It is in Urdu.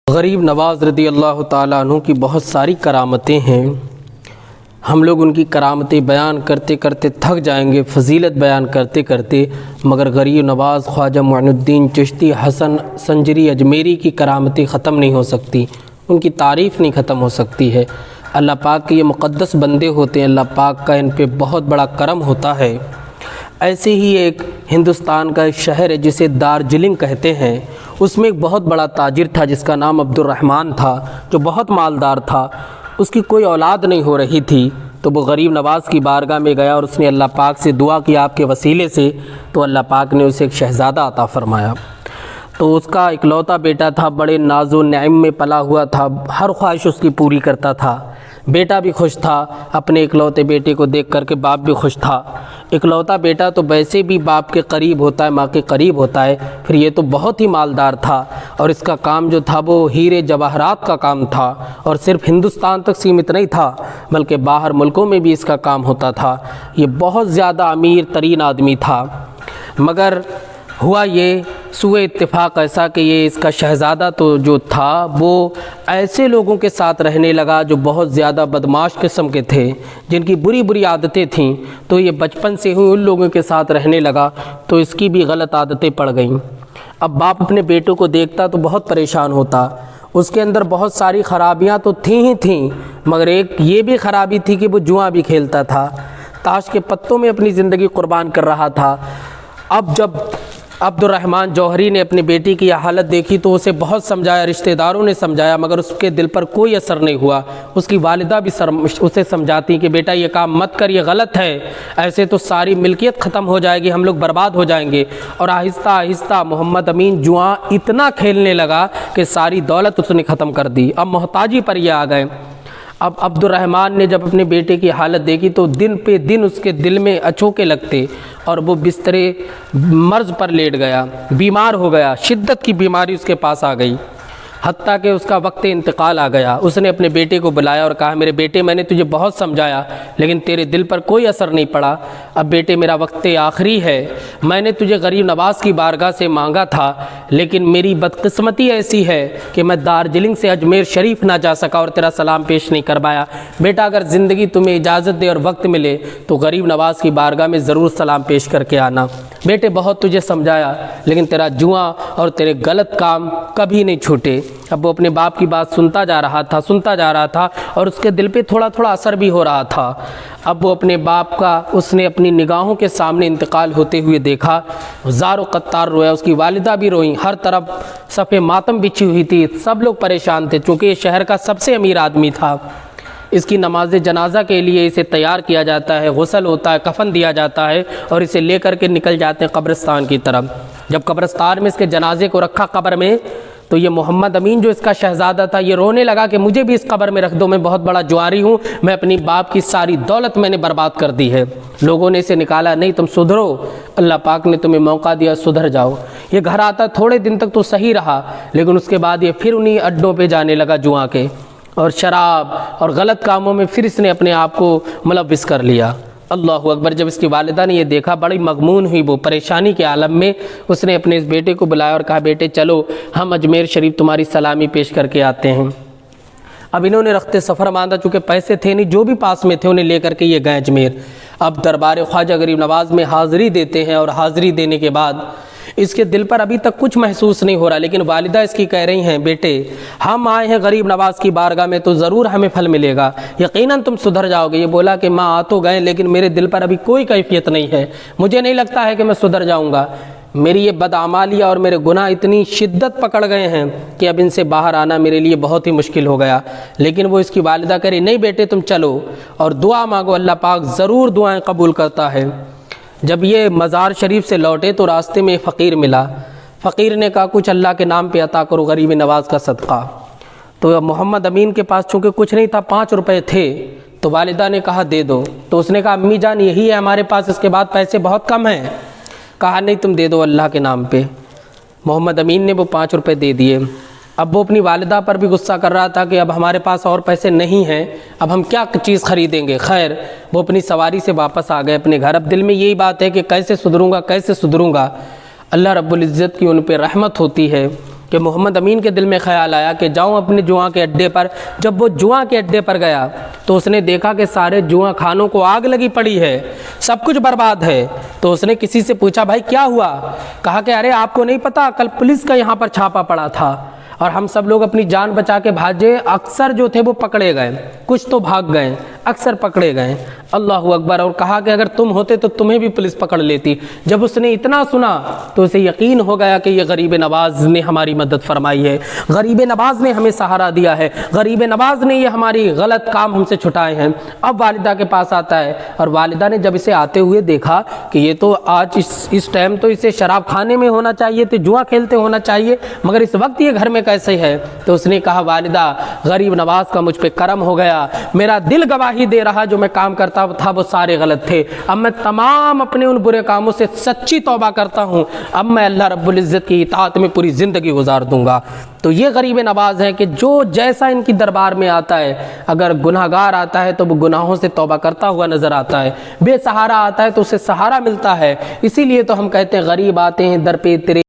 غریب نواز رضی اللہ تعالیٰ عنہ کی بہت ساری کرامتیں ہیں۔ ہم لوگ ان کی کرامتیں بیان کرتے کرتے تھک جائیں گے، فضیلت بیان کرتے کرتے، مگر غریب نواز خواجہ معین الدین چشتی حسن سنجری اجمیری کی کرامتیں ختم نہیں ہو سکتی، ان کی تعریف نہیں ختم ہو سکتی ہے۔ اللہ پاک کے یہ مقدس بندے ہوتے ہیں، اللہ پاک کا ان پہ بہت بڑا کرم ہوتا ہے۔ ایسے ہی ایک ہندوستان کا ایک شہر ہے جسے دارجلنگ کہتے ہیں، اس میں ایک بہت بڑا تاجر تھا جس کا نام عبد الرحمن تھا، جو بہت مالدار تھا۔ اس کی کوئی اولاد نہیں ہو رہی تھی، تو وہ غریب نواز کی بارگاہ میں گیا اور اس نے اللہ پاک سے دعا کی آپ کے وسیلے سے، تو اللہ پاک نے اسے ایک شہزادہ عطا فرمایا۔ تو اس کا اکلوتا بیٹا تھا، بڑے ناز و نعیم میں پلا ہوا تھا، ہر خواہش اس کی پوری کرتا تھا۔ بیٹا بھی خوش تھا، اپنے اکلوتے بیٹے کو دیکھ کر کے باپ بھی خوش تھا۔ اکلوتا بیٹا تو ویسے بھی باپ کے قریب ہوتا ہے، ماں کے قریب ہوتا ہے، پھر یہ تو بہت ہی مالدار تھا، اور اس کا کام جو تھا وہ ہیرے جواہرات کا کام تھا، اور صرف ہندوستان تک سیمت نہیں تھا بلکہ باہر ملکوں میں بھی اس کا کام ہوتا تھا۔ یہ بہت زیادہ امیر ترین آدمی تھا، مگر ہوا یہ سوء اتفاق ایسا کہ یہ اس کا شہزادہ تو جو تھا وہ ایسے لوگوں کے ساتھ رہنے لگا جو بہت زیادہ بدمعاش قسم کے تھے، جن کی بری بری عادتیں تھیں، تو یہ بچپن سے ہی ان لوگوں کے ساتھ رہنے لگا، تو اس کی بھی غلط عادتیں پڑ گئیں۔ اب باپ اپنے بیٹوں کو دیکھتا تو بہت پریشان ہوتا۔ اس کے اندر بہت ساری خرابیاں تو تھیں ہی تھیں، مگر ایک یہ بھی خرابی تھی کہ وہ جوا بھی کھیلتا تھا، تاش کے پتوں میں اپنی زندگی قربان کر رہا تھا۔ اب جب عبد الرحمن جوہری نے اپنی بیٹی کی یہ حالت دیکھی تو اسے بہت سمجھایا، رشتہ داروں نے سمجھایا، مگر اس کے دل پر کوئی اثر نہیں ہوا۔ اس کی والدہ بھی اسے سمجھاتی کہ بیٹا یہ کام مت کر، یہ غلط ہے، ایسے تو ساری ملکیت ختم ہو جائے گی، ہم لوگ برباد ہو جائیں گے۔ اور آہستہ آہستہ محمد امین جوا اتنا کھیلنے لگا کہ ساری دولت اس نے ختم کر دی، اب محتاجی پر یہ آ گئے۔ اب عبد الرحمن نے جب اپنے بیٹے کی حالت دیکھی تو دن پہ دن اس کے دل میں اچھوکے لگتے، اور وہ بسترے مرض پر لیٹ گیا، بیمار ہو گیا، شدت کی بیماری اس کے پاس آ گئی، حتیٰ کہ اس کا وقت انتقال آ گیا۔ اس نے اپنے بیٹے کو بلایا اور کہا میرے بیٹے میں نے تجھے بہت سمجھایا لیکن تیرے دل پر کوئی اثر نہیں پڑا، اب بیٹے میرا وقت آخری ہے، میں نے تجھے غریب نواز کی بارگاہ سے مانگا تھا لیکن میری بدقسمتی ایسی ہے کہ میں دارجلنگ سے اجمیر شریف نہ جا سکا اور تیرا سلام پیش نہیں کر پایا۔ بیٹا اگر زندگی تمہیں اجازت دے اور وقت ملے تو غریب نواز کی بارگاہ میں ضرور سلام پیش کر کے آنا۔ بیٹے بہت تجھے سمجھایا لیکن تیرا جوا اور تیرے غلط کام کبھی نہیں چھوٹے۔ اب وہ اپنے باپ کی بات سنتا جا رہا تھا اور اس کے دل پہ تھوڑا تھوڑا اثر بھی ہو رہا تھا۔ اب وہ اپنے باپ کا اس نے اپنی نگاہوں کے سامنے انتقال ہوتے ہوئے دیکھا، زار و قطار رویا، اس کی والدہ بھی روئیں، ہر طرف صف ماتم بچھی ہوئی تھی، سب لوگ پریشان تھے چونکہ یہ شہر کا سب سے امیر آدمی تھا۔ اس کی نماز جنازہ کے لیے اسے تیار کیا جاتا ہے، غسل ہوتا ہے، کفن دیا جاتا ہے اور اسے لے کر کے نکل جاتے ہیں قبرستان کی طرف۔ جب قبرستان میں اس کے جنازے کو رکھا قبر میں تو یہ محمد امین جو اس کا شہزادہ تھا یہ رونے لگا کہ مجھے بھی اس قبر میں رکھ دو، میں بہت بڑا جواری ہوں، میں اپنی باپ کی ساری دولت میں نے برباد کر دی ہے۔ لوگوں نے اسے نکالا، نہیں تم سدھرو، اللہ پاک نے تمہیں موقع دیا، سدھر جاؤ۔ یہ گھر آتا تھوڑے دن تک تو صحیح رہا لیکن اس کے بعد یہ پھر انہی اڈوں پہ جانے لگا جوا کے، اور شراب اور غلط کاموں میں پھر اس نے اپنے آپ کو ملوث کر لیا۔ اللہ اکبر۔ جب اس کی والدہ نے یہ دیکھا بڑی مغمون ہوئی، وہ پریشانی کے عالم میں اس نے اپنے اس بیٹے کو بلایا اور کہا بیٹے چلو ہم اجمیر شریف تمہاری سلامی پیش کر کے آتے ہیں۔ اب انہوں نے رخت سفر باندھا، چونکہ پیسے تھے نہیں، جو بھی پاس میں تھے انہیں لے کر کے یہ گئے اجمیر۔ اب دربار خواجہ غریب نواز میں حاضری دیتے ہیں، اور حاضری دینے کے بعد اس کے دل پر ابھی تک کچھ محسوس نہیں ہو رہا، لیکن والدہ اس کی کہہ رہی ہیں بیٹے ہم آئے ہیں غریب نواز کی بارگاہ میں تو ضرور ہمیں پھل ملے گا، یقیناً تم سدھر جاؤ گے۔ یہ بولا کہ ماں آ تو گئے لیکن میرے دل پر ابھی کوئی کیفیت نہیں ہے، مجھے نہیں لگتا ہے کہ میں سدھر جاؤں گا، میری یہ بدعمالیہ اور میرے گناہ اتنی شدت پکڑ گئے ہیں کہ اب ان سے باہر آنا میرے لیے بہت ہی مشکل ہو گیا۔ لیکن وہ اس کی والدہ کہہ رہی نہیں بیٹے تم چلو اور دعا مانگو، اللہ پاک ضرور دعائیں قبول کرتا ہے۔ جب یہ مزار شریف سے لوٹے تو راستے میں فقیر ملا، فقیر نے کہا کچھ اللہ کے نام پہ عطا کرو، غریب نواز کا صدقہ۔ تو محمد امین کے پاس چونکہ کچھ نہیں تھا، 5 روپے تھے، تو والدہ نے کہا دے دو، تو اس نے کہا امی جان یہی ہے ہمارے پاس، اس کے بعد پیسے بہت کم ہیں۔ کہا نہیں تم دے دو اللہ کے نام پہ۔ محمد امین نے وہ 5 روپے دے دیے۔ اب وہ اپنی والدہ پر بھی غصہ کر رہا تھا کہ اب ہمارے پاس اور پیسے نہیں ہیں، اب ہم کیا چیز خریدیں گے۔ خیر وہ اپنی سواری سے واپس آ گئے اپنے گھر۔ اب دل میں یہی بات ہے کہ کیسے سدھروں گا۔ اللہ رب العزت کی ان پہ رحمت ہوتی ہے کہ محمد امین کے دل میں خیال آیا کہ جاؤں اپنے جواں کے اڈے پر۔ جب وہ جواں کے اڈے پر گیا تو اس نے دیکھا کہ سارے جواں خانوں کو آگ لگی پڑی ہے، سب کچھ برباد ہے۔ تو اس نے کسی سے پوچھا بھائی کیا ہوا؟ کہا کہ ارے آپ کو نہیں پتا، کل پولیس کا یہاں پر چھاپا پڑا تھا اور ہم سب لوگ اپنی جان بچا کے بھاگے، اکثر جو تھے وہ پکڑے گئے، کچھ تو بھاگ گئے، اکثر پکڑے گئے۔ اللہ اکبر۔ اور کہا کہ اگر تم ہوتے تو تمہیں بھی پولیس پکڑ لیتی۔ جب اس نے اتنا سنا تو اسے یقین ہو گیا کہ یہ غریب نواز نے ہماری مدد فرمائی ہے، غریب نواز نے ہمیں سہارا دیا ہے، غریب نواز نے یہ ہماری غلط کام ہم سے چھٹائے ہیں۔ اب والدہ کے پاس آتا ہے اور والدہ نے جب اسے آتے ہوئے دیکھا کہ یہ تو آج اس ٹائم تو اسے شراب خانے میں ہونا چاہیے تھے، جوا کھیلتے ہونا چاہیے، مگر اس وقت یہ گھر میں کیسے ہے؟ تو اس نے کہا والدہ غریب نواز کا مجھ پہ کرم ہو گیا، میرا دل گواہی دے رہا جو میں کام کرتا تھا وہ سارے غلط تھے، اب میں تمام اپنے ان برے کاموں سے سچی توبہ کرتا ہوں، اب میں اللہ رب العزت کی اطاعت میں پوری زندگی گزار دوں گا۔ تو یہ غریب نواز ہیں کہ جو جیسا ان کی دربار میں آتا ہے، اگر گناہگار آتا ہے تو وہ گناہوں سے توبہ کرتا ہوا نظر آتا ہے، بے سہارا آتا ہے تو اسے سہارا ملتا ہے۔ اسی لیے تو ہم کہتے ہیں غریب آتے ہیں در پہ تیرے